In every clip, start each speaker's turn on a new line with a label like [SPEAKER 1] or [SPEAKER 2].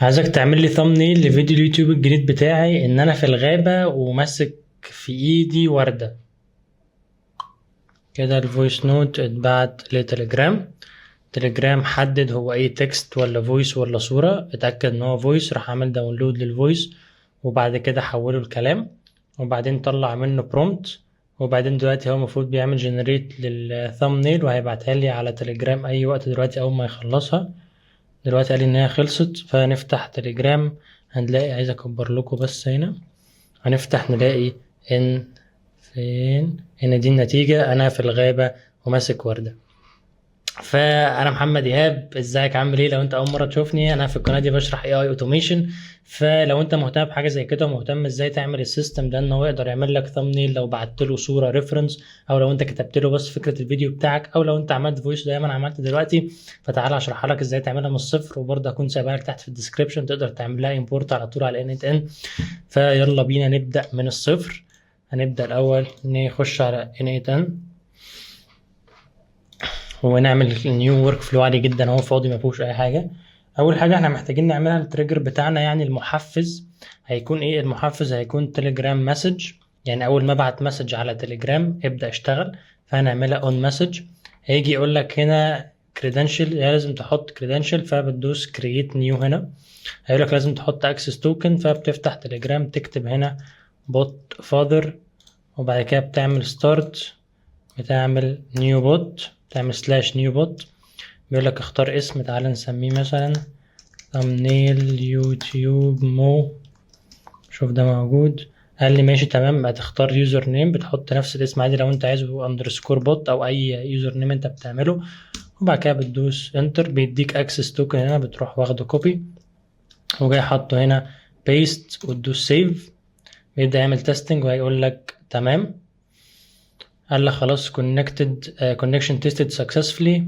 [SPEAKER 1] عايزك تعمل لي ثامنيل لفيديو اليوتيوب الجديد بتاعي ان انا في الغابة وماسك في ايدي وردة. كده الفويس نوت اتبعت لتليجرام. تليجرام حدد هو ايه، تكست ولا فويس ولا صورة. اتأكد ان هو فويس، راح عامل داونلود للفويس وبعد كده حوله الكلام وبعدين طلع منه برومبت. وبعدين دلوقتي هو المفروض بيعمل جنريت للثامنيل وهيبعتها لي على تليجرام اي وقت دلوقتي اول ما يخلصها. دلوقتي قال لي ان هي خلصت، فنفتح تليجرام. هنلاقي، عايز اكبر لكم بس هنا، هنفتح نلاقي ان فين هنا دي النتيجة، انا في الغابة وماسك وردة. فانا محمد ايهاب، ازيك عامل ايه؟ لو انت اول مره تشوفني، انا في القناه دي بشرح اي اوتوميشن. فلو انت مهتم بحاجه زي كده ومهتم ازاي تعمل السيستم ده ان هو يقدر يعمل لك ثامنيل لو بعت له صوره ريفرنس، او لو انت كتبت له بس فكره الفيديو بتاعك، او لو انت عملت فويس زي ما انا عملت دلوقتي، فتعالى اشرحها لك ازاي تعملها من الصفر. وبرضه هكون سايبها لك تحت في الديسكربشن، تقدر تعمل لها امبورت على طول على ان ان. فيلا بينا نبدا من الصفر. هنبدا الاول نخش على ان ان ونعمل نيو ورك فلو عادي جدا، هو فاضي ما فيهوش اي حاجه. اول حاجه احنا محتاجين نعملها التريجر بتاعنا، يعني المحفز هيكون ايه؟ المحفز هيكون تليجرام مسج، يعني اول ما ابعت مسج على تليجرام ابدا اشتغل. فهنعملها اون مسج. هيجي يقول لك هنا كريدنشال، لازم تحط كريدنشال، فبتدوس كرييت نيو هنا. هيقول لك لازم تحط اكسس توكن، فبتفتح تليجرام تكتب هنا بوت فاذر، وبعد كده بتعمل ستارت، بتعمل نيو بوت، تعمل سلاش نيو بوت. بيقول لك اختار اسم، تعال نسميه مثلا thumbnail يوتيوب مو. شوف ده موجود. قال لي ماشي تمام. هتختار يوزر نيم، بتحط نفس الاسم عادي لو انت عايزه اندرسكور بوت او اي يوزر نيم انت بتعمله. وبعد كده بتدوس انتر، بيديك اكسس توكن هنا، بتروح واخده كوبي وجاي حاطه هنا بيست وتدوس سيف. بيبدأ يعمل تيستنج وهيقول لك تمام. قال لك خلاص connection tested successfully.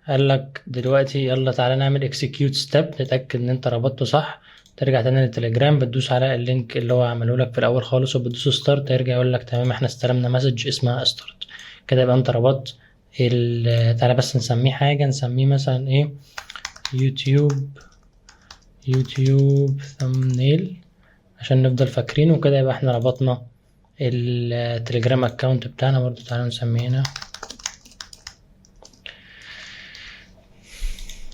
[SPEAKER 1] قال لك دلوقتي يلا تعالى نعمل execute step، نتأكد ان انت ربطته صح. ترجع تاني للتليجرام، بتدوس على اللينك اللي هو عمله لك في الاول خالص وبتدوس ستارت، هيرجع يقول لك تمام احنا استلمنا مسج اسمها ستارت. كده يبقى انت ربطت تعالى بس نسميه حاجة، نسميه مثلا ايه، يوتيوب ثامنيل عشان نفضل فاكرين. وكده يبقى احنا ربطنا التليجرام اكونت بتاعنا. برضو تعالى نسميه هنا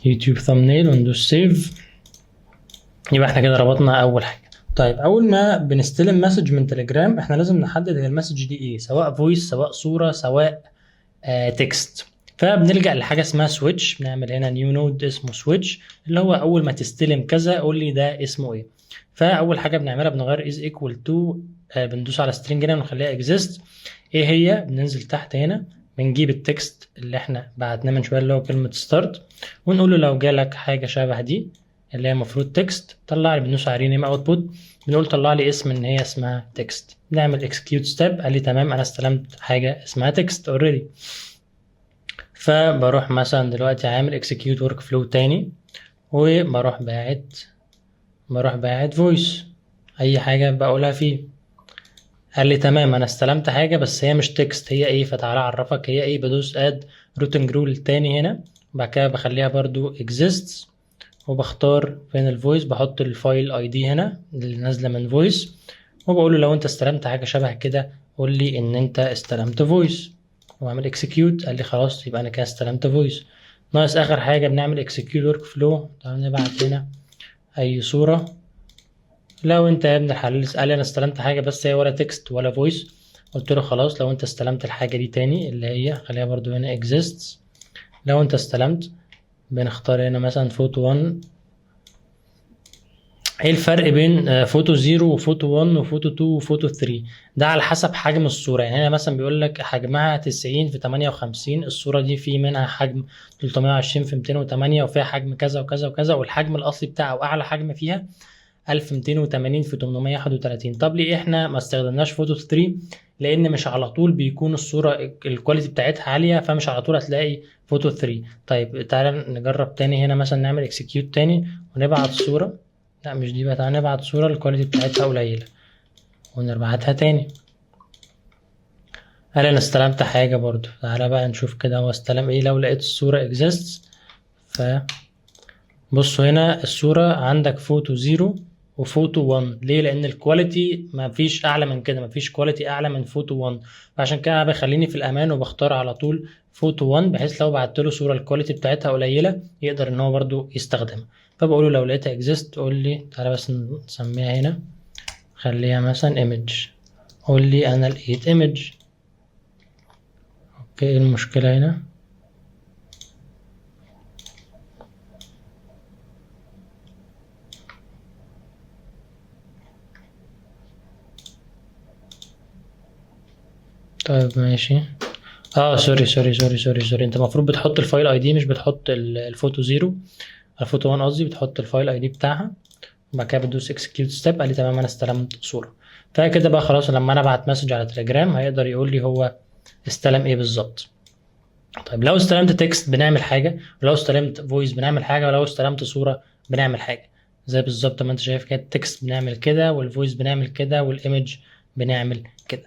[SPEAKER 1] يوتيوب ثامنيل وندوس سيف. يبقى احنا كده ربطنا اول حاجه. طيب اول ما بنستلم مسج من تليجرام احنا لازم نحدد هي المسج دي ايه، سواء فويس سواء صوره سواء تكست. فبنلجأ لحاجه اسمها سويتش، بنعمل هنا نيو نود اسمه سويتش، اللي هو اول ما تستلم كذا قول لي ده اسمه ايه. فاول حاجه بنعملها بنغير از ايكوال تو، بندوس على سترينج هنا ونخليها اكزيست. ايه هي؟ بننزل تحت هنا بنجيب التكست اللي احنا بعتناه من شويه اللي هو كلمه ستارت، ونقول له لو جالك حاجه شبه دي اللي هي المفروض تكست طلع لي. بندوس على رينيم اوتبوت، بنقول طلع لي اسم ان هي اسمها تكست. نعمل اكسكيوت ستيب، قال لي تمام انا استلمت حاجه اسمها تكست اوريدي. فبروح مثلا دلوقتي عامل اكسكيوت ورك فلو تاني وبروح باعت فويس اي حاجه بقولها فيه. قال لي تمام انا استلمت حاجه بس هي مش تكست، هي ايه؟ فتعالى اعرفك هي ايه. بدوس اد روتنج رول تاني هنا، بعد كده بخليها برضو exists، وبختار فين الفويس، بحط الفايل اي دي هنا اللي نازله من فويس، وبقول له لو انت استلمت حاجه شبه كده قول لي ان انت استلمت فويس، واعمل اكسكيوت. قال لي خلاص يبقى انا كده استلمت فويس. ناقص اخر حاجه، بنعمل اكسكيوت ورك فلو. تعالى نبعت هنا اي صوره. لو انت يا ابن الحلال اسألي انا استلمت حاجة بس هي ولا تكست ولا فويس، قلت له خلاص لو انت استلمت الحاجة دي تاني اللي هي خليها برضو هنا exists. لو انت استلمت بنختار هنا مثلا فوتو 1. ايه الفرق بين فوتو 0 وفوتو 1 وفوتو 2 وفوتو 3؟ ده على حسب حجم الصورة. يعني هنا مثلا بيقول لك حجمها 90 في 58، الصورة دي في منها حجم 320 في 208 وفيها حجم كذا وكذا وكذا، والحجم الأصلي بتاعها وأعلى حجم فيها 1280 في 831. طب ليه احنا ما استخدمناش فوتو 3؟ لان مش على طول بيكون الصوره الكواليتي بتاعتها عاليه، فمش على طول هتلاقي فوتو 3. طيب تعالى نجرب تاني هنا، مثلا نعمل اكسكيوت تاني ونبعت صوره. لا مش دي بقى، تعالى نبعت صوره الكواليتي بتاعتها قليله ونبعتها تاني. قال انا استلمت حاجه برضو. تعالى بقى نشوف كده هو استلم ايه. لو لقيت الصوره exists بصوا هنا الصورة عندك فوتو 0 وفوتو 1. ليه؟ لأن الكواليتي ما فيش أعلى من كده، ما فيش كواليتي أعلى من فوتو 1. فعشان كده بخليني في الأمان وبختار على طول فوتو 1، بحيث لو بعت له صورة الكواليتي بتاعتها قليلة يقدر إن هو برضو يستخدمها. فبقول له لو لقيتها اكزيست قول لي، تعالى بس نسميها هنا، خليها مثلا ايمج، قول لي أنا لقيت ايمج. اوكي، ايه المشكلة هنا؟ طيب ماشي. سوري، انت المفروض بتحط الفايل اي دي، مش بتحط الفوتو 0، الفوتو 1 قصدي، بتحط الفايل اي دي بتاعها وبعد كده بتدوس اكسكيوت ستيب. قال لي تمام انا استلمت صورة. فكده بقى خلاص، لما انا ابعت مسج على تليجرام هيقدر يقول لي هو استلم ايه بالظبط. طيب لو استلمت تكست بنعمل حاجة، ولو استلمت فويس بنعمل حاجة، ولو استلمت صورة بنعمل حاجة. زي بالظبط ما انت شايف كده، التكست بنعمل كده، والفويس بنعمل كده، والايمج بنعمل كده.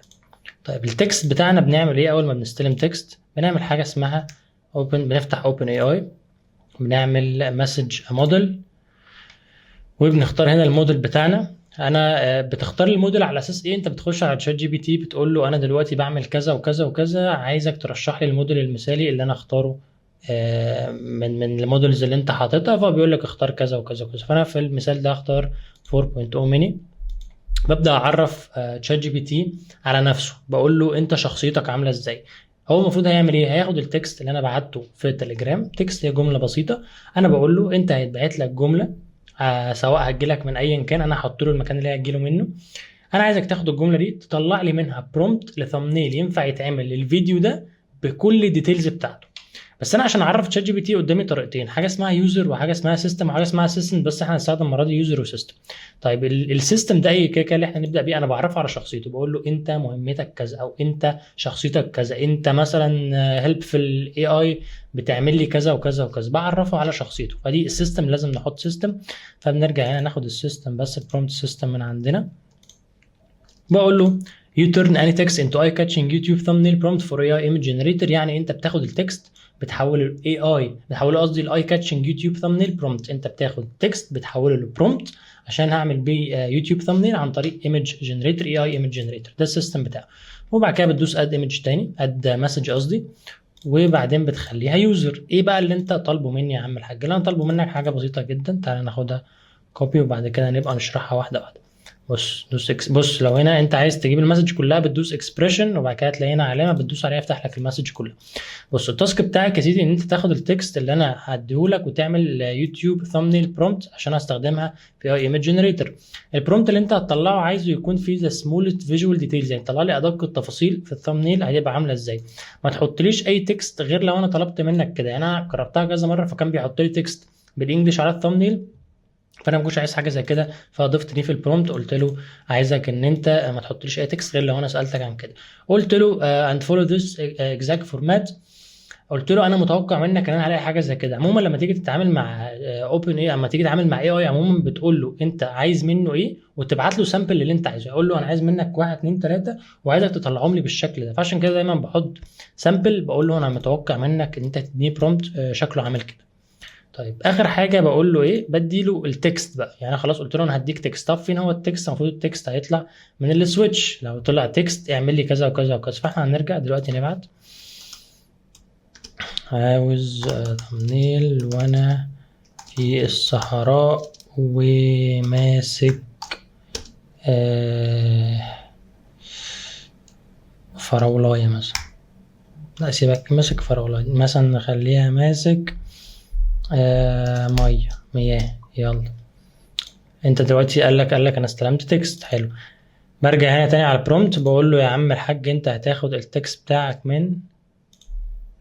[SPEAKER 1] طيب التكست بتاعنا بنعمل ايه اول ما بنستلم تكست؟ بنعمل حاجه اسمها بنفتح اوبن اي اي، بنعمل مسج موديل، وبنختار هنا الموديل بتاعنا. انا بتختار الموديل على اساس ايه؟ انت بتخش على تشات جي بي تي بتقول له انا دلوقتي بعمل كذا وكذا وكذا، عايزك ترشح لي الموديل المثالي اللي انا اختاره من الموديلز اللي انت حاططها. فبيقول لك اختار كذا وكذا وكذا. فانا في المثال ده اختار 4.0 ميني. ببدأ أعرف تشات جي بي تي على نفسه، بقول له أنت شخصيتك عاملة إزاي. هو المفروض هيعمل إيه؟ هياخد التكست اللي أنا بعته في التليجرام، تكست هي جملة بسيطة. أنا بقول له أنت هيتبعت لك جملة سواء هتجيلك من أيا كان، أنا هحط له المكان اللي هي هتجيله منه. أنا عايزك تاخد الجملة دي تطلع لي منها برومبت لثمنيل ينفع يتعمل للفيديو ده بكل الديتيلز بتاعته. بس انا عشان اعرف تشات جي بي تي قدامي طريقتين، حاجه اسمها يوزر وحاجه اسمها سيستم وحاجه اسمها اسيستنت، بس احنا هنستخدم المره دي يوزر وسيستم. طيب السيستم ده اي كده اللي احنا نبدا بيه، انا بعرفه على شخصيته، بقول له انت مهمتك كذا، او انت شخصيتك كذا، انت مثلا هيلب في الاي اي بتعمل لي كذا وكذا وكذا، بعرفه على شخصيته. فدي السيستم، لازم نحط سيستم. فبنرجع هنا ناخد السيستم بس، البرومبت سيستم من عندنا. بقول له you turn any text into eye catching YouTube thumbnail prompt for AI image generator. يعني انت بتاخد التكست بتحوله AI، بتحوله قصدي الاي كاتشنج يوتيوب ثامبنيل برومبت. انت بتاخد تكست بتحوله لبرومبت عشان هعمل بيه يوتيوب ثامبنيل عن طريق ايمج جنريتور، AI ايمج جنريتور، ده السيستم بتاعه. وبعد كده بتدوس اد ايمج تاني، اد مسج قصدي، وبعدين بتخليها يوزر. ايه بقى اللي انت طالبه مني يا عم الحاج؟ اللي انا طالبه منك حاجه بسيطه جدا، تعالى ناخدها كوبي وبعد كده نبقى نشرحها واحده واحده. بص لو هنا انت عايز تجيب المسج كلها بتدوس اكسبريشن، وبعد كده تلاقي هنا علامه بتدوس عليها يفتح لك المسج كلها. بص التاسك بتاعك يا سيدي ان انت تاخد التكست اللي انا هديهولك وتعمل يوتيوب ثامبنيل برومبت عشان استخدمها في اي ايمج جنريتور. البرومبت اللي انت هتطلعه عايزه يكون فيه ذا سمولست فيجوال ديتيلز، يعني طلع لي ادق التفاصيل في الثامبنيل هتبقى عامله ازاي. ما تحطليش اي تكست غير لو انا طلبت منك كده. يعني انا جربتها كذا مره فكان بيحط لي تكست بالانجلش على الثامبنيل، فانا ما كنتش عايز حاجه زي كده، فضفت دي في البرومبت. قلت له عايزك ان انت ما تحطليش اي تكست غير لو انا سالتك عن كده. قلت له and follow this exact format. قلت له انا متوقع منك ان انا هلاقي حاجه زي كده. عموما لما تيجي تتعامل مع اوبن اي، اما تيجي تتعامل مع اي اي عموما بتقول له انت عايز منه ايه وتبعت له سامبل اللي انت عايزه. اقول له انا عايز منك 1 2 3 وعايزك تطلعهم لي بالشكل ده. فعشان كده دايما بحط سامبل، بقول له انا متوقع منك ان انت تديني برومبت شكله عامل كده. طيب اخر حاجه بقول له ايه؟ بديله التكست بقى. يعني خلاص قلت له انا هديك تكست. طب فين هو التكست؟ المفروض التكست هيطلع من السويتش. لو طلع تكست اعمل لي كذا وكذا وكذا. فاحنا هنرجع دلوقتي نبعت عاوز ثمنيل وانا في الصحراء وماسك فراولايه مثلا. لا سيبك، ماسك فراولايه مثلا، نخليها ماسك مياه. يلا انت دلوقتي قال لك انا استلمت تكست. حلو. برجع هنا تاني على البرومبت بقول له يا عم الحاج انت هتاخد التكست بتاعك من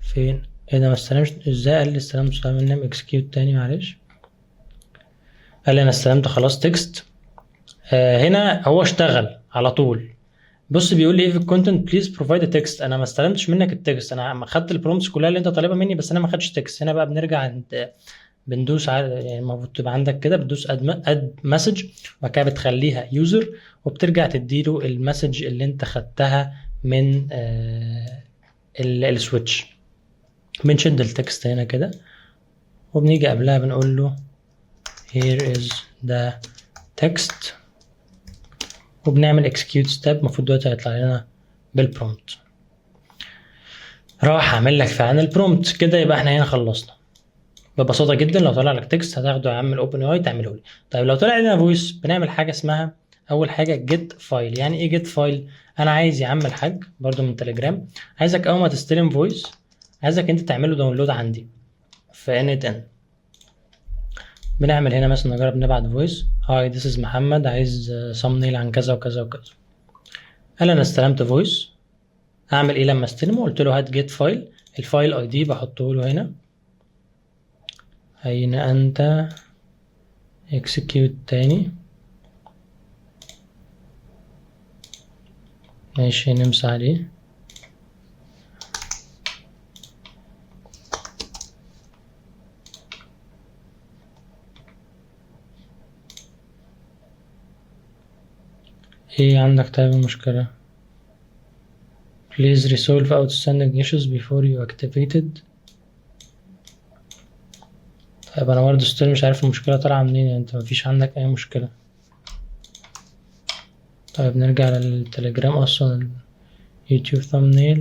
[SPEAKER 1] فين؟ ايه ده ما استلمش ازاي؟ قال لي استلمت من نيم اكسكيوت تاني معلش. قال لي انا استلمت خلاص تكست. هنا هو اشتغل على طول. بص بيقول لي ايه في الكونتنت بليز بروفايد تكست. انا ما استلمتش منك التكست، انا خدت البرومبتس كلها اللي انت طالبها مني بس انا ما خدتش تكست. هنا بقى بنرجع عند بندوس على، يعني المفروض تبقى عندك كده بتدوس اد مسج وبعد كده بتخليها يوزر وبترجع تديله المسج اللي انت خدتها من السويتش. بنشد التكست هنا كده وبنيجي قبلها بنقول له here is the text وبنعمل execute step. المفروض دلوقتي هيطلع لنا بالبرومبت. راح اعمل لك فعلا البرومبت كده. يبقى احنا هنا خلصنا ببساطه جدا. لو طلع لك تكست هتاخده يا عم الاوبن اي تعمله لي. طيب لو طلع لنا فويس بنعمل حاجه اسمها اول حاجه get file. يعني ايه get file؟ انا عايز يا عم الحاج برضو من تليجرام، عايزك اول ما تستلم فويس عايزك انت تعمله داونلود عندي في init n. بنعمل هنا مثلا نجرب نبعت فويس هاي this is محمد عايز thumbnail عن كذا وكذا وكذا. قال انا استلمت فويس. اعمل ايه لما استلمه؟ قلت له هات get file. الفايل اي دي بحطه له هنا. أين أنت؟ execute تاني. ماشي نمسح عليه. ايه عندك طيب المشكلة؟ please resolve outstanding issues before you activated. طيب انا برضه ستيل مش عارف المشكلة طالعة منين. يعني انت مفيش عندك اي مشكلة. طيب نرجع للتليجرام. اصلا يوتيوب thumbnail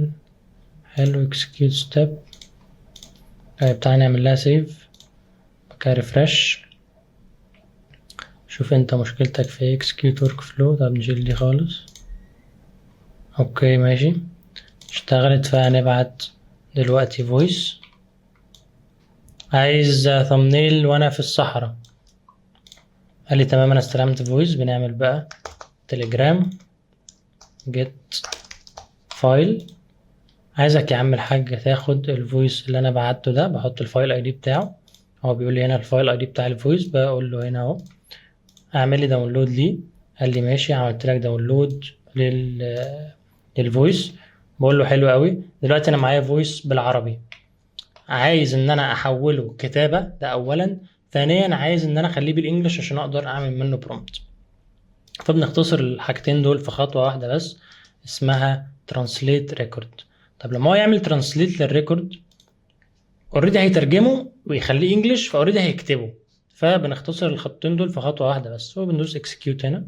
[SPEAKER 1] حلو execute step. طيب تعالى نعمل لها سيف بقى ريفرش. شوف انت مشكلتك في execute workflow. طب نشيل دي خالص. اوكي ماشي اشتغلت. فهنبعت دلوقتي فويس عايز thumbnail وانا في الصحراء. قال لي تمام انا استلمت فويس. بنعمل بقى تليجرام get file. عايزك يا عم الحاج تاخد الفويس اللي انا بعته ده. بحط الفايل اي دي بتاعه. هو بيقول لي هنا الفايل اي دي بتاع الفويس. بقول له هنا اهو اعمل لي داونلود ليه. قال لي ماشي عملت لك داونلود للفويس. بقول له حلو قوي. دلوقتي انا معايا فويس بالعربي عايز ان انا احوله كتابه. ده اولا. ثانيا عايز ان انا اخليه بالانجلش عشان اقدر اعمل منه برومبت. فبنختصر الحاجتين دول في خطوه واحده بس اسمها ترانسليت ريكورد. طب لما هو يعمل ترانسليت للريكورد اوريدي هيترجمه ويخليه انجلش فاوريدي هيكتبه. فبنختصر الخطين دول في خطوه واحده بس. وبندوس اكسكيوت هنا.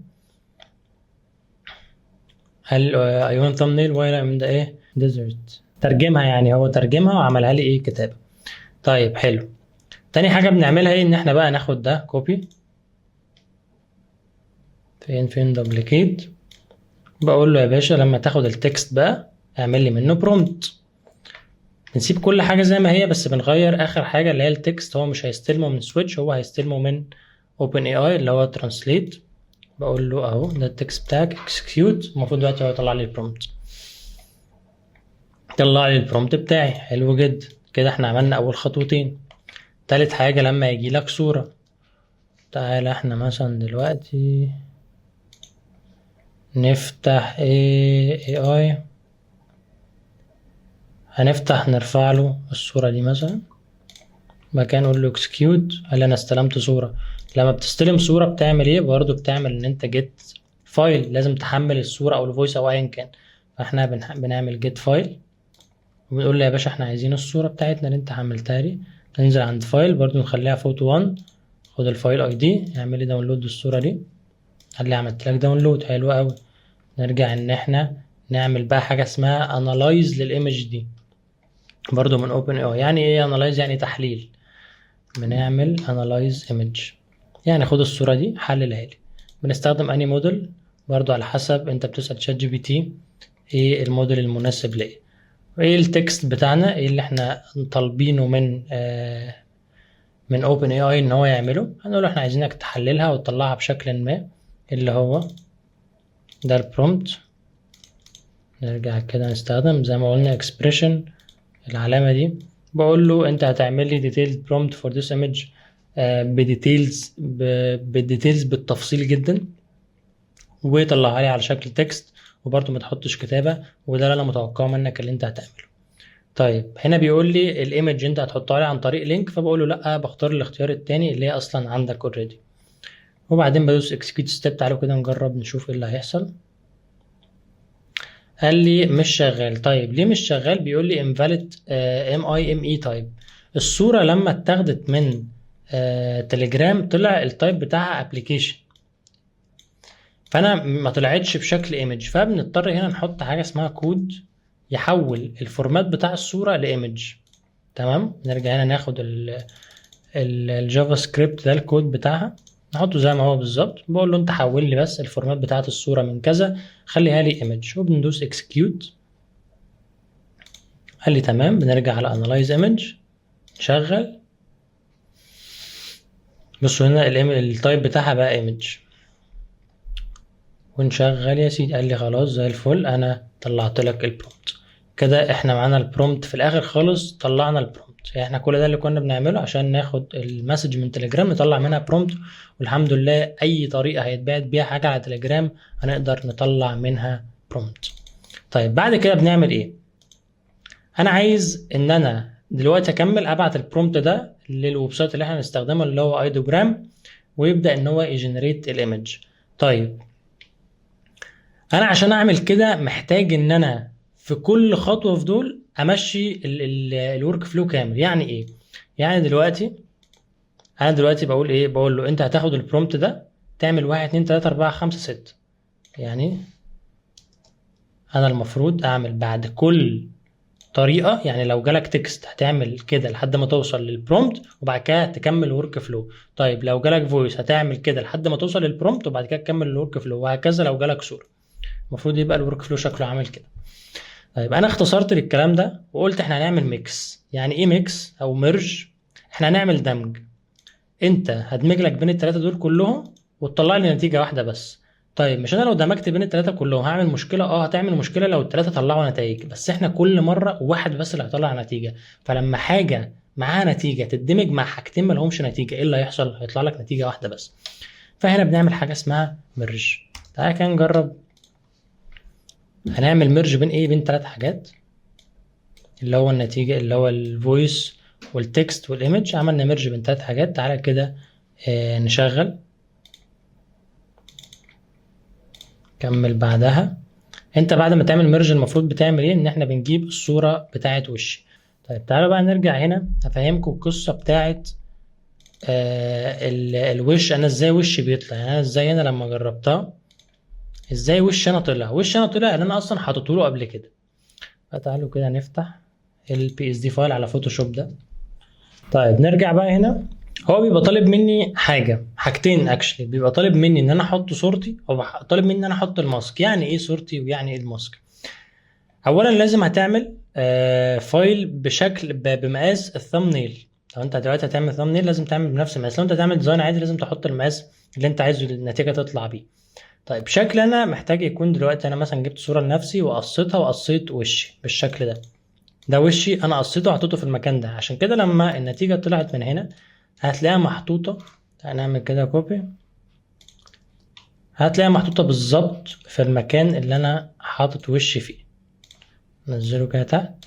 [SPEAKER 1] هل اي وان ثامبنيل ولا من ده ايه ديزرت ترجمها. يعني هو ترجمها وعملها لي ايه كتابه. طيب حلو. تاني حاجه بنعملها ايه؟ ان احنا بقى ناخد ده كوبي. فين دوبليكيت. بقول له يا باشا لما تاخد التكست بقى اعمل لي منه برومبت. بنسيب كل حاجه زي ما هي بس بنغير اخر حاجه اللي هي التكست. هو مش هيستلمه من سويتش، هو هيستلمه من اوبن اي اي اللي هو ترانسليت. بقول له اهو ده التكست بتاعك اكسكيوت. المفروض دلوقتي هو يطلع لي البرومبت. طلع لي البرومبت بتاعي. حلو جدا كده. احنا عملنا اول خطوتين. تالت حاجه لما يجي لك صوره. تعالى احنا مثلا دلوقتي نفتح اي اي. هنفتح نرفع له الصورة دي مثلا. مكان نقول له اكسكيوت. قال انا استلمت صورة. لما بتستلم صورة بتعمل ايه؟ برضو بتعمل ان انت جيت فايل. لازم تحمل الصورة او الفويس او ايا كان. فاحنا بنعمل جيت فايل وبنقول له يا باشا احنا عايزين الصورة بتاعتنا اللي انت حملتها لي. ننزل عند فايل برضو نخليها فوتو 1. خد الفايل اي دي اعمل لي داونلود الصورة دي. قال لي عملت لك داونلود. حلو قوي. نرجع ان احنا نعمل بقى حاجة اسمها انالايز للايمج دي برضو من اوبن اي. يعني ايه انالايز؟ يعني تحليل. بنعمل انالايز ايمج يعني خد الصورة دي حللها لي. بنستخدم اني موديل برضو على حسب انت بتسأل شات جي بي تي ايه الموديل المناسب ليه. وايه التكست بتاعنا ايه اللي احنا طالبينه من اوبن اي اي ان هو يعمله. هنقول له احنا عايزينك تحللها وتطلعها بشكل ما اللي هو ده البرومبت. نرجع كده نستخدم زي ما قلنا expression العلامة دي. بقول له انت هتعمل لي detailed prompt for this image بديتيلز بالتفصيل جدا وطلعها لي على شكل تكست وبرضه ما تحطش كتابة. وده اللي انا متوقعه منك اللي انت هتعمله. طيب هنا بيقول لي الايمج انت هتحطها لي عن طريق لينك. فبقول له لا بختار الاختيار التاني اللي هي اصلا عندك اوريدي. وبعدين بدوس execute step. تعالوا كده نجرب نشوف ايه اللي هيحصل. قال لي مش شغال. طيب ليه مش شغال؟ بيقول لي invalid MIME type. الصورة لما اتاخدت من تليجرام طلع التايب بتاعها ابلكيشن، فانا ما طلعتش بشكل ايمج، فبنضطر هنا نحط حاجه اسمها كود يحول الفورمات بتاع الصوره لايمج. تمام، نرجع هنا ناخد الجافا سكريبت ده الكود بتاعها نحطه زي ما هو بالظبط، بقول له انت حول لي بس الفورمات بتاعت الصوره من كذا خليها لي ايمج، وبندوس اكسكيوت. قال لي تمام، بنرجع على انالايز ايمج نشغل. بصوا هنا التايب بتاعها بقى ايمج، ونشغل يا سيدي. قال لي خلاص زي الفل، انا طلعت لك البرومبت. كده احنا معانا البرومبت في الاخر خالص، طلعنا البرومبت. يعني احنا كل ده اللي كنا بنعمله عشان ناخد المسج من تليجرام نطلع منها برومبت، والحمد لله اي طريقه هيتبعت بيها حاجه على تليجرام هنقدر نطلع منها برومبت. طيب بعد كده بنعمل ايه؟ انا عايز ان انا دلوقتي اكمل ابعت البرومبت ده للويب سايت اللي احنا هنستخدمه اللي هو ايدوجرام، ويبدا ان هو يجنريت الايمج. طيب انا عشان اعمل كده محتاج ان انا في كل خطوه في دول امشي الورك فلو كامل. يعني ايه؟ يعني انا دلوقتي بقول ايه؟ بقول له انت هتاخد البرومبت ده تعمل 1 2 3 4 5 6. يعني انا المفروض اعمل بعد كل طريقه، يعني لو جالك تكست هتعمل كده لحد ما توصل للبرومبت وبعد كده تكمل ورك فلو. طيب لو جالك فويس هتعمل كده لحد ما توصل للبرومبت وبعد كده تكمل الورك فلو، وهكذا لو جالك صوره. المفروض يبقى الورك فلو شكله عامل كده. طيب انا اختصرت للكلام ده وقلت احنا هنعمل ميكس. يعني ايه ميكس او ميرج؟ احنا هنعمل دمج. انت هدمج لك بين الثلاثه دول كلهم وتطلع لي نتيجه واحده بس. طيب مش انا لو دمجت بين الثلاثه كلهم هعمل مشكله؟ هتعمل مشكله لو الثلاثه طلعوا نتائج، بس احنا كل مره واحد بس اللي هيطلع نتيجه. فلما حاجه معاها نتيجه تدمج مع حاجتين ما لهمش نتيجه، ايه اللي هيحصل؟ هيطلع لك نتيجه واحده بس. فهنا بنعمل حاجه اسمها ميرج. تعالى كده نجرب. هنعمل ميرج بين ايه؟ بين ثلاث حاجات، اللي هو النتيجة اللي هو الفويس والتكست والايمج. عملنا ميرج بين ثلاث حاجات. تعالى كده نشغل كمل بعدها. انت بعد ما تعمل ميرج المفروض بتعمل ايه؟ ان احنا بنجيب الصورة بتاعت وشي. طيب تعالوا بقى نرجع هنا افهمكم القصة بتاعت الوش. انا ازاي وشي بيطلع؟ يعني انا ازاي انا لما جربتها ازاي وش انا طلع؟ وش انا طلع اللي انا اصلا حاطط له قبل كده. فتعالوا كده نفتح البي اس دي فايل على فوتوشوب ده. طيب نرجع بقى هنا. هو بيبقى طالب مني حاجتين اكشلي. بيبقى طالب مني ان انا احط صورتي، او طالب مني ان انا احط الماسك. يعني ايه صورتي ويعني ايه الماسك؟ اولا لازم هتعمل فايل بشكل بمقاس الثامنيل. لو انت دلوقتي هتعمل ثامنيل لازم تعمل بنفس المقاس. لو انت هتعمل ديزاين عادي لازم تحط المقاس اللي انت عايزه النتيجه تطلع بيه. طيب شكل انا محتاج يكون دلوقتي انا مثلا جبت صوره لنفسي وقصيتها وقصيت وشي بالشكل ده. ده وشي انا قصيته وحطيته في المكان ده. عشان كده لما النتيجة طلعت من هنا هتلاقيها محطوطة. هنعمل كده كوبي، هتلاقيها محطوطة بالظبط في المكان اللي انا حاطط وشي فيه. نزله كده تحت.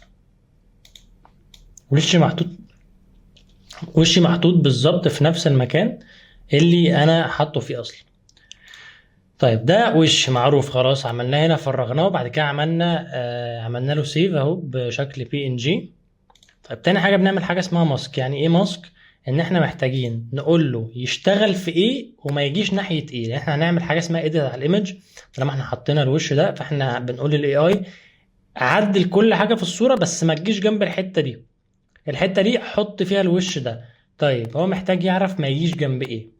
[SPEAKER 1] وشي محطوط بالظبط في نفس المكان اللي انا حاطه فيه اصلا. طيب ده وش معروف خلاص، عملناه هنا فرغناه وبعد كده عملنا له سيف اهو بشكل بي ان جي. طيب تاني حاجة بنعمل حاجة اسمها ماسك. يعني ايه ماسك؟ ان احنا محتاجين نقول له يشتغل في ايه وما يجيش ناحية ايه. يعني احنا هنعمل حاجة اسمها ايديت على الايمج. طالما احنا حطينا الوش ده فاحنا بنقول للاي اي عدل كل حاجة في الصورة بس ما تجيش جنب الحتة دي. الحتة دي حط فيها الوش ده. طيب هو محتاج يعرف ما يجيش جنب ايه.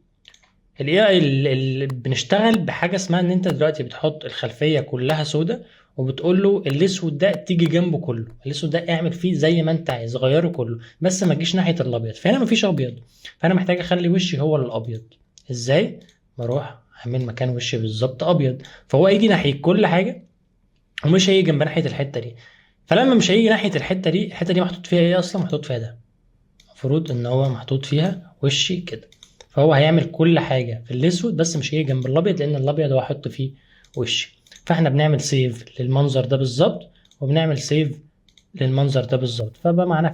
[SPEAKER 1] الاي اي اللي بنشتغل بحاجه اسمها ان انت دلوقتي بتحط الخلفيه كلها سودة وبتقول له الاسود ده تيجي جنبه كله. الاسود ده اعمل فيه زي ما انت عايز، غيره كله بس ما تجيش ناحيه الابيض. فهنا مفيش ابيض، فانا محتاج اخلي وشي هو الابيض. ازاي؟ بروح اعمل مكان وشي بالظبط ابيض، فهو يجي ناحيه كل حاجه ومش هيجي جنب ناحيه الحته دي. فلما مش هيجي ناحيه الحته دي، الحته دي محطوط فيها ايه اصلا؟ محطوط فيها ده. المفروض ان هو محطوط فيها وشي كده. فهو هيعمل كل حاجه في الاسود بس مش هيجي جنب الابيض لان الابيض هو هيحط فيه وشي. فاحنا بنعمل سيف للمنظر ده بالظبط وبنعمل سيف للمنظر ده بالظبط. فبقى معانا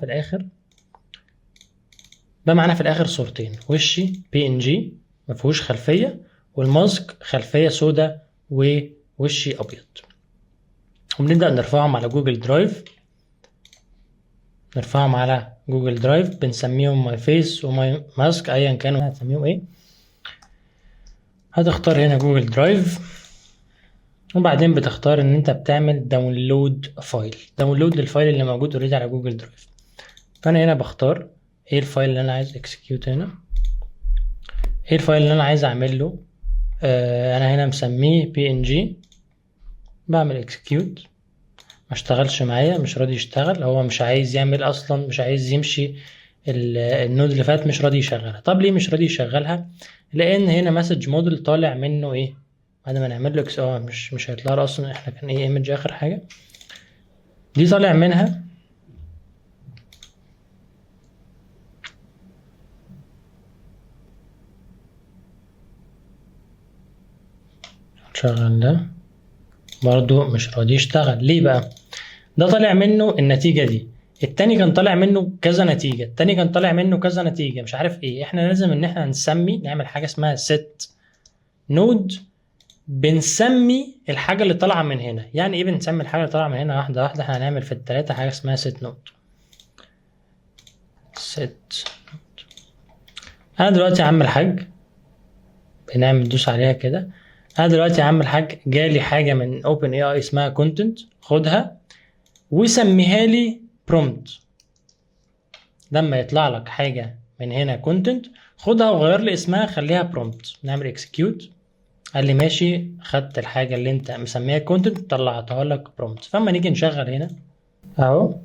[SPEAKER 1] في الاخر صورتين، وشي بي ان جي ما فيهوش خلفيه، والماسك خلفيه سودا ووشي ابيض. وبنبدا نرفعهم على جوجل درايف. نرفعهم على جوجل درايف، بنسميهم ماي فيس وماي ماسك ايا كانوا هنسميهم ايه. هتختار هنا جوجل درايف، وبعدين بتختار ان انت بتعمل داونلود فايل، داونلود للفايل اللي موجود اوريدي على جوجل درايف. فانا هنا بختار ايه الفايل اللي انا عايز اكسكيوت، هنا ايه الفايل اللي انا عايز اعمل له. انا هنا مسميه PNG، بعمل اكسكيوت. ما اشتغلش معايا، مش راضي يشتغل، هو مش عايز يعمل اصلا، مش عايز يمشي النود اللي فات، مش راضي يشغلها. طب ليه مش راضي يشغلها؟ لان هنا مسج موديل طالع منه ايه بعد ما نعمل له مش هيطلع له اصلا. احنا كان ايه ايمج اخر حاجه دي طالع منها شغل، ده برضو مش راضي يشتغل. ليه بقى؟ ده طالع منه النتيجه دي، التاني كان طالع منه كذا نتيجه، التاني كان طالع منه كذا نتيجه، مش عارف ايه. احنا لازم ان احنا نسمي، نعمل حاجه اسمها set نود، بنسمي الحاجة اللي طالعة من هنا. يعني ايه بنسمي الحاجة اللي طالعة من هنا؟ واحدة واحدة. احنا هنعمل في التلاتة حاجة اسمها set node. set node. انا دلوقتي يا عم الحاج، بنعمل ندوس عليها كده. انا دلوقتي يا عم الحاج جالي حاجة من OpenAI اسمها content، خدها وسميها لي prompt. لما يطلع لك حاجة من هنا content، خدها وغير لي اسمها، خليها prompt. نعمل execute. قال لي ماشي، خدت الحاجة اللي انت مسميها كونتنت طلعتها لك برومبت. فاما نيجي نشغل هنا اهو،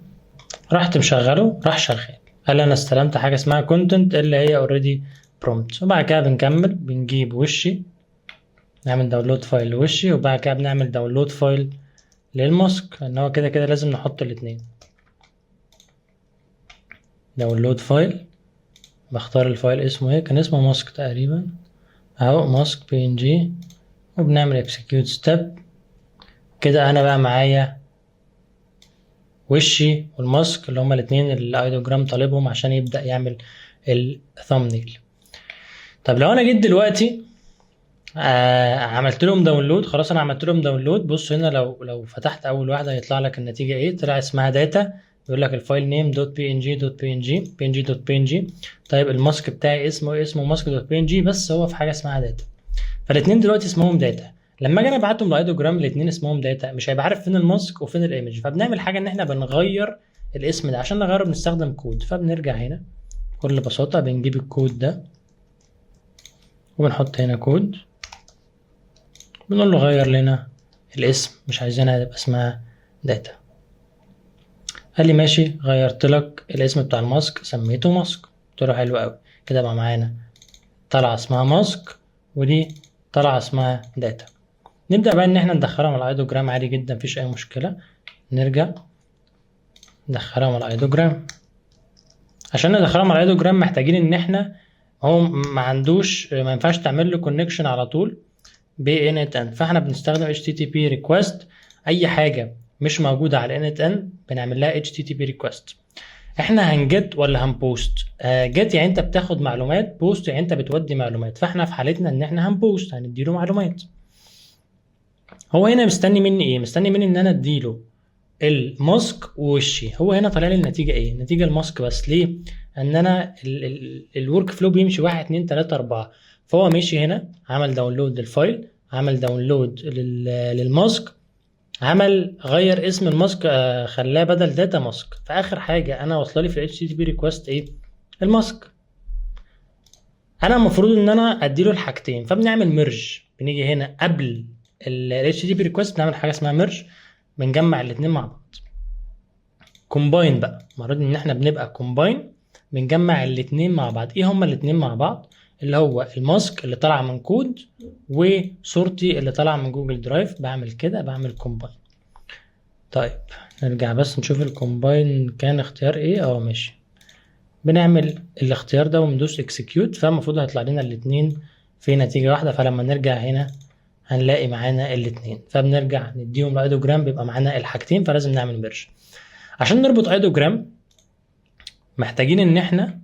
[SPEAKER 1] رحت مشغله راح شغال، قال لي انا استلمت حاجة اسمها كونتنت اللي هي اوريدي برومبت. وبعد كده بنكمل، بنجيب وشي، نعمل داونلود فايل لوشي، وبعد كده بنعمل داونلود فايل للماسك، ان هو كده كده لازم نحط الاتنين. داونلود فايل، بختار الفايل اسمه ايه، كان اسمه ماسك تقريبا اهو، ماسك PNG، وبنعمل اكسكيوت ستيب. كده انا بقى معايا وشي والماسك اللي هما الاتنين اللي الايدوجرام طالبهم عشان يبدأ يعمل الثامنيل. طب لو انا جيت دلوقتي عملت لهم داونلود، خلاص انا عملت لهم داونلود. بص هنا، لو فتحت اول واحده هيطلع لك النتيجه ايه، طلع اسمها داتا، يقول لك الفايل نيم دوت png. طيب الماسك بتاعي اسمه ايه؟ اسمه ماسك دوت PNG، بس هو في حاجه اسمها داتا. فالاثنين دلوقتي اسمهم داتا. لما اجي انا ابعتهم لايدوجرام الاثنين اسمهم داتا، مش هيبقى عارف فين الماسك وفين الايمج. فبنعمل حاجه ان احنا بنغير الاسم ده. عشان نغيره بنستخدم كود. فبنرجع هنا بكل بساطه، بنجيب الكود ده وبنحط هنا كود، بنقول له غير لنا الاسم، مش عايزينها تبقى اسمها داتا. قال لي ماشي، غيرت لك الاسم بتاع الماسك، سميته ماسك. قلت له حلو قوي، كده بقى معانا طلعه اسمها ماسك، ودي طلعه اسمها داتا. نبدأ بقى ان احنا ندخلهم على الايدوجرام عادي جدا، مفيش اي مشكلة. نرجع ندخلهم على الايدوجرام. عشان ندخلهم على الايدوجرام محتاجين ان احنا، هو ما عندوش، ما ينفعش تعمل له كونكشن على طول ب initn، فاحنا بنستخدم HTTP request. اي حاجة مش موجودة على initn بنعمل لها HTTP request. احنا هنجت ولا هنبوست؟ جت يعني انت بتاخد معلومات، بوست يعني انت بتودي معلومات. فاحنا في حالتنا ان احنا هنبوست، هنديله معلومات. هو هنا مستني مني ايه؟ مستني مني ان انا اديله الماسك ووشي. هو هنا طالع لي النتيجه ايه؟ النتيجه الماسك بس. ليه؟ ان انا الورك فلو بيمشي 1 2 3 4. فهو ماشي هنا، عمل داونلود للفايل، عمل داونلود للماسك، عمل غير اسم الماسك، خلاه بدل داتا ماسك. فاخر حاجه انا واصله لي في ال HTTP ريكوست ايه؟ الماسك. انا المفروض ان انا اديله الحاجتين. فبنعمل ميرج، بنيجي هنا قبل ال HTTP ريكوست بنعمل حاجه اسمها ميرج، بنجمع الاتنين مع بعض. كومباين بقى، المره دي ان احنا بنبقى كومباين، بنجمع الاتنين مع بعض. ايه هما الاتنين مع بعض؟ اللي هو الماسك اللي طالعه من كود، وصورتي اللي طالعه من جوجل درايف. بعمل كده، بعمل كومباين. طيب نرجع بس نشوف الكومباين كان اختيار ايه. ماشي، بنعمل الاختيار ده وندوس اكسكيوت. فالمفروض هيطلع لنا الاتنين في نتيجه واحده. فلما نرجع هنا هنلاقي معانا الاتنين. فبنرجع نديهم لايدوجرام، بيبقى معانا الحاجتين. فلازم نعمل ميرج. عشان نربط ايدوجرام محتاجين ان احنا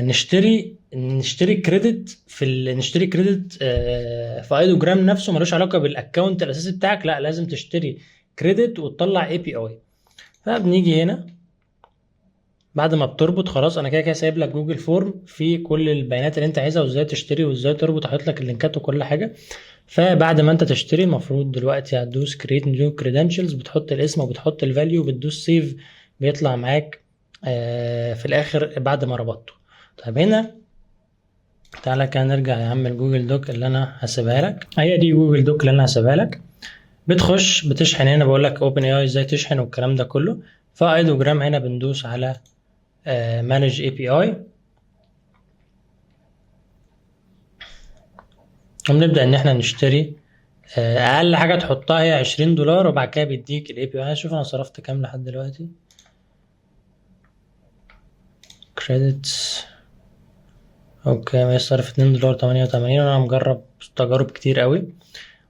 [SPEAKER 1] نشتري كريدت نشتري كريدت في ايدوجرام نفسه، ملوش علاقه بالاكونت الاساسي بتاعك. لا، لازم تشتري كريدت وتطلع API. فبنيجي هنا بعد ما بتربط خلاص انا كده كده سايب لك جوجل فورم في كل البيانات اللي انت عايزها وازاي تشتري وازاي تربط، حاطط لك اللينكات وكل حاجه. فبعد ما انت تشتري المفروض دلوقتي هتدوس create new credentials، بتحط الاسم وبتحط الفاليو، بتدوس سيف، بيطلع معاك في الاخر بعد ما ربطته. طيب هنا تعالى كده نرجع يا عم الجوجل دوك اللي انا هسيبها لك. هي دي جوجل دوك اللي انا هسيبها لك. بتخش بتشحن، هنا بقول لك اوبن اي اي ازاي تشحن والكلام ده كله. فايدوجرام هنا بندوس على مانج اي بي اي، ونبدا ان احنا نشتري. اقل حاجه تحطها هي $20، وبعد كده بيديك الاي بي اي. شوف انا صرفت كام لحد دلوقتي. كريدتس اوكي، ما يصرف $2.88، وانا مجرب تجارب كتير قوي.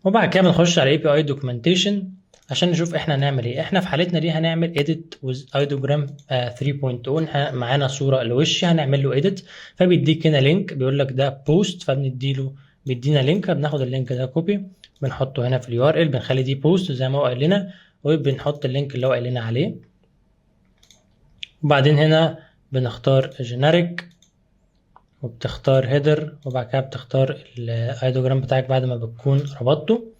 [SPEAKER 1] وبعد كده بنخش على اي بي اي دوكيومنتيشن عشان نشوف احنا هنعمل ايه. احنا في حالتنا دي هنعمل edit with ideogram 3.0. معانا صوره لوشي هنعمل له edit، فبيديك هنا لينك بيقول لك ده بوست، فبنديله بيدينا لينك، بناخد اللينك ده كوبي بنحطه هنا في اليو ار ال، بنخلي دي بوست زي ما هو قال لنا، وبنحط اللينك اللي هو قال لنا عليه. وبعدين هنا بنختار جينيريك وبتختار هيدر، وبعد كده بتختار الايدوجرام بتاعك بعد ما بتكون ربطته.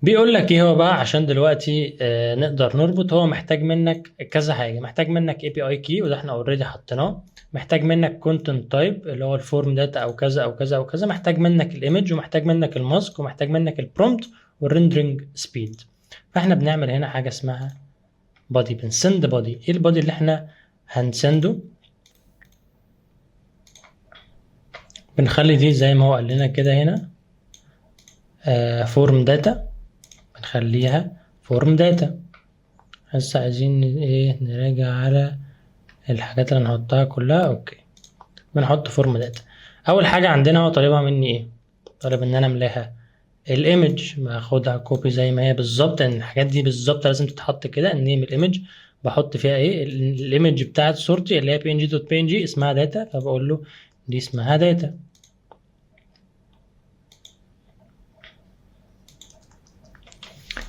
[SPEAKER 1] بيقول لك ايه هو بقى عشان دلوقتي نقدر نربط. هو محتاج منك كذا حاجه، محتاج منك اي بي اي كي وده احنا اوريدي حطيناه، محتاج منك كونتنت تايب اللي هو الفورم داتا او كذا او كذا او كذا، محتاج منك الايمج، ومحتاج منك الماسك، ومحتاج منك البرومبت والريندرنج سبيد. فاحنا بنعمل هنا حاجه اسمها بادي، بنسند بادي. ايه البادي اللي احنا هنسنده؟ بنخلي دي زي ما هو قال لنا كده هنا فورم داتا، بنخليها فورم داتا. هسه عايزين ايه نراجع على الحاجات اللي هنحطها كلها. اوكي، بنحط فورم داتا. اول حاجه عندنا هو طالبها مني ايه؟ طالب ان انا املاها الايمج، باخدها كوبي زي ما هي بالظبط، ان الحاجات دي بالظبط لازم تتحط كده. النيم الايمج بحط فيها ايه؟ الايمج بتاعت صورتي اللي هي png.png اسمها داتا، فبقول له دي اسمها داتا.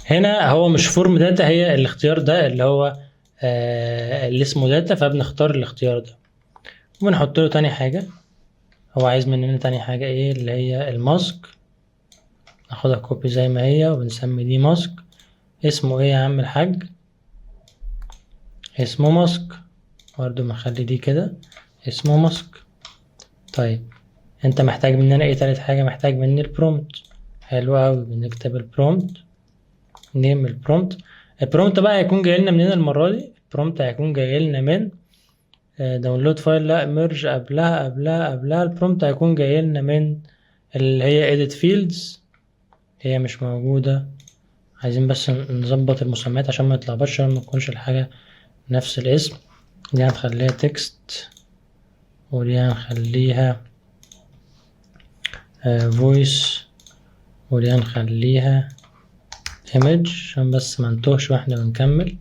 [SPEAKER 1] هنا هو مش فورم داتا، هي الاختيار ده اللي هو اللي اسمه داتا، فبنختار الاختيار ده وبنحط له تاني حاجة. هو عايز مننا تاني حاجة ايه؟ اللي هي الماسك. ناخدها كوبي زي ما هي وبنسمي دي ماسك. اسمه ايه يا عم الحاج؟ اسمه ماسك برضو، مخلي دي كده اسمه ماسك. طيب انت محتاج مننا ايه تالت حاجة؟ محتاج مني البرومت. حلو اوي، بنكتب البرومت، نيم البرومت. البرومت بقى هيكون جاي لنا منين المرة دي؟ البرومت هيكون جاي لنا من داونلود فايل. لا، ميرج قبلها البرومت هيكون جاي لنا من اللي هي edit fields، هي مش موجودة. عايزين بس نظبط المسميات عشان ما يتلخبطش، عشان ما تكونش الحاجة نفس الاسم. دي هنخليها تكست، ودي هنخليها voice، ودي هنخليها image عشان بس ما نتوهش واحنا بنكمل.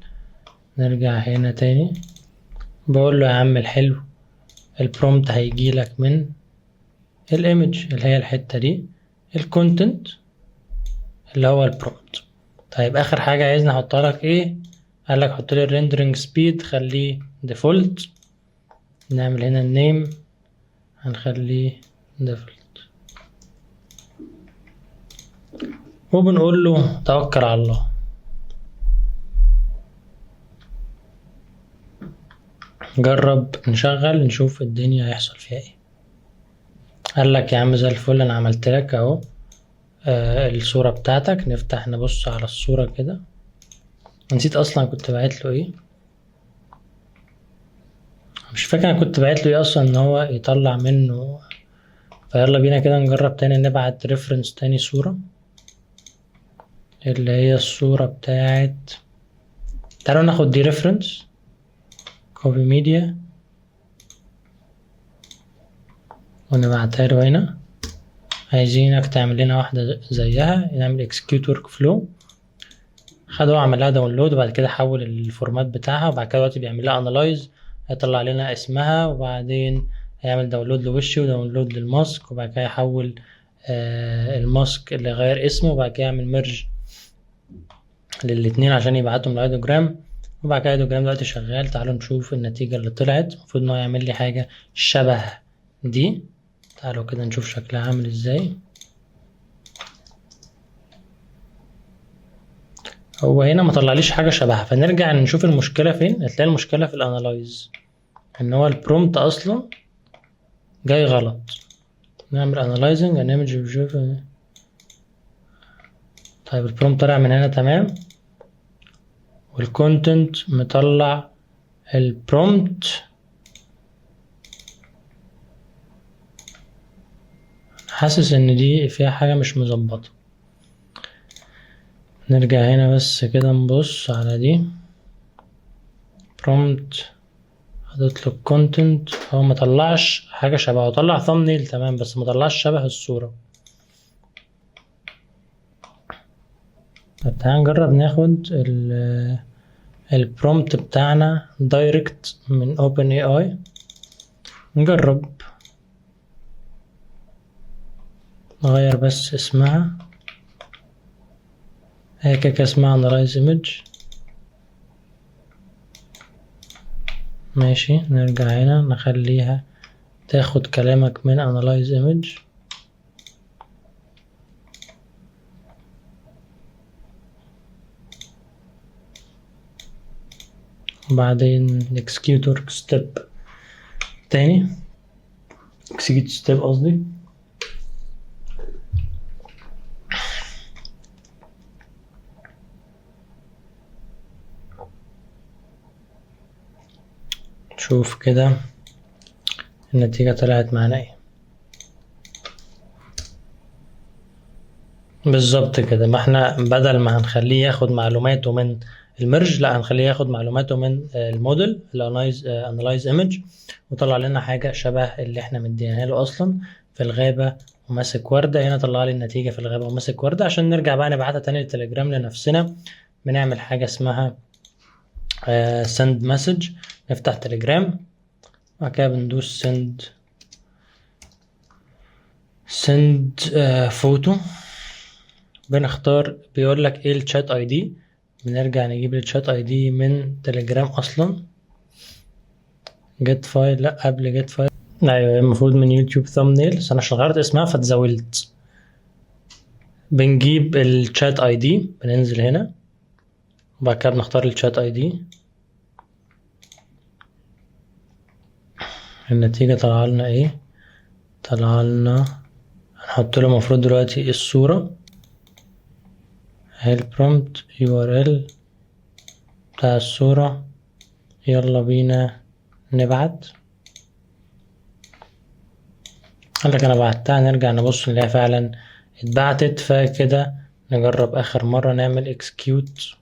[SPEAKER 1] نرجع هنا تاني، بقول له يا عم الحلو البرومت هيجي لك من الايمج اللي هي الحتة دي، الكونتنت اللي هو البرومت. طيب اخر حاجة عايزني احطها لك ايه؟ قال لك حط لي الريندرنج سبيد، خليه ديفولت. نعمل هنا النيم هنخليه ديفولت، وبنقول له توكل على الله. جرب نشغل نشوف الدنيا هيحصل فيها ايه. قال لك يا عم زي الفل، انا عملت لك اهو الصورة بتاعتك. نفتح نبص على الصورة كده. نسيت اصلا كنت بعت له ايه، مش فاكر انا كنت بعت له ايه اصلا ان هو يطلع منه. فيلا بينا كده نجرب تاني، نبعت ريفرنس تاني صورة اللي هي الصورة بتاعت، تعالوا ناخد دي ريفرنس كوبي ميديا ونبعتها له هنا. عايزينك تعمل لنا واحدة زيها، نعمل اكسكيوت ورك فلو. خدوا عمل لها داونلود، وبعد كده حول الفورمات بتاعها، وبعد كده دلوقتي بيعمل لها انالايز، هيطلع لنا اسمها، وبعدين هيعمل داونلود لوشي وداونلود للماسك، وبعد كده يحول الماسك اللي غير اسمه، وبعد كده يعمل ميرج للاتنين عشان يبعتهم الايدوجرام. وبعد كده الهيدروجرام دلوقتي شغال. تعالوا نشوف النتيجة اللي طلعت. المفروض ان هو يعمل لي حاجة شبه دي. تعالوا كده نشوف شكلها عامل ازاي. هو هنا ما طلعليش حاجة شبهها، فنرجع نشوف المشكلة فين. هتلاقي المشكلة في الانالايز، ان هو البرومت اصلا جاي غلط. نعمل analyzing an image وشوف. طيب البرومت طلع من هنا تمام، والكونتنت مطلع البرومت. حاسس ان دي فيها حاجة مش مظبطة. نرجع هنا بس كده نبص على دي. برومت حطيت له الكونتنت، هو مطلعش حاجة شبهه. طلع thumbnail تمام بس مطلعش شبه الصورة. طب تعالى نجرب ناخد البرومت بتاعنا دايركت من OpenAI. نجرب نغير بس اسمها، هي كده اسمها Analyze Image. ماشي، نرجع هنا نخليها تاخد كلامك من Analyze Image. وبعدين execute work step تاني، execute step قصدي. شوف كده النتيجة طلعت معانا ايه. بالظبط كده، ما احنا بدل ما هنخليه ياخد معلوماته من الميرج، لا هنخليه ياخد معلوماته من الموديل الانالايز ايمج، وطلع لنا حاجة شبه اللي احنا مديناها له اصلا في الغابة وماسك وردة. هنا طلع لي النتيجة في الغابة وماسك وردة. عشان نرجع بقى نبعتها تاني للتليجرام لنفسنا، بنعمل حاجة اسمها send message. نفتح تليجرام وبعد كده بندوس send فوتو. بنختار بيقول لك ايه الشات اي دي، بنرجع نجيب الشات اي دي من تليجرام اصلا. جيت فايل، لا قبل جيت فايل، ايوه المفروض من يوتيوب ثامبنيل، بس انا عشان غيرت اسمها فتزاولت. بنجيب الشات اي دي، بننزل هنا وبعد كده بنختار الشات اي دي. النتيجة طلع لنا ايه؟ طلع لنا هنحط له المفروض دلوقتي الصورة، البرومبت URL بتاع الصورة. يلا بينا نبعت. قالك انا بعتها، نرجع نبص نلاقيها فعلا اتبعتت. فكده نجرب اخر مرة نعمل execute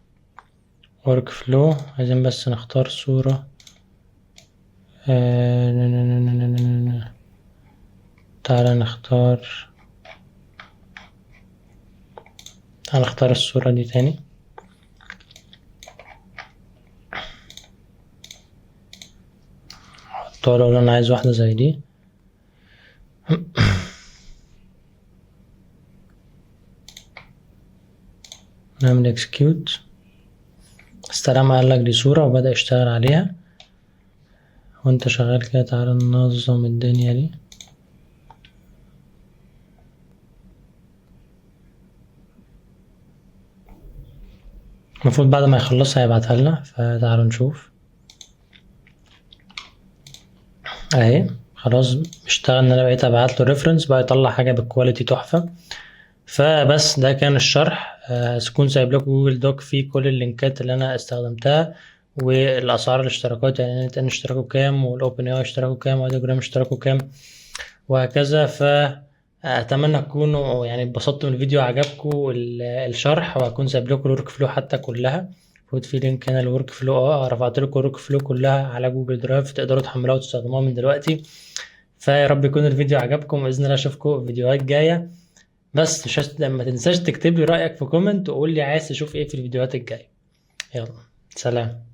[SPEAKER 1] workflow. عايزين بس نختار صورة. تعالى نختار الصورة دي تاني. احطها له، انا عايز واحدة زي دي. نعمل execute. استلم قالك دي صورة وبدأ يشتغل عليها. وانت شغال كده تعالى ننظم الدنيا دي. المفروض بعد ما يخلصها هيبعتها لنا، فتعالوا نشوف. اهي خلاص اشتغل. ان انا بقيت ابعت له ريفرنس بقى يطلع حاجه بالكواليتي تحفه. فبس ده كان الشرح. هكون سايب لكم جوجل دوك فيه كل اللينكات اللي انا استخدمتها والاسعار الاشتراكات، يعني ان اشتراكه كام والاوبن اي اشتراكه كام وهيدروجرام اشتراكه كام وهكذا. فاتمنى تكونوا يعني اتبسطتوا من الفيديو، عجبكم الشرح. وهكون سايب لكم الورك فلو حتى كلها. المفروض في لينك هنا الورك فلو. رفعت لكم الورك فلو كلها على جوجل درايف، تقدروا تحملوها وتستخدموها من دلوقتي. فيا رب يكون الفيديو عجبكم، باذن الله اشوفكم في فيديوهات جايه. بس ما تنساش تكتب لي رايك في كومنت وقول لي عايز تشوف ايه في الفيديوهات الجايه. يلا سلام.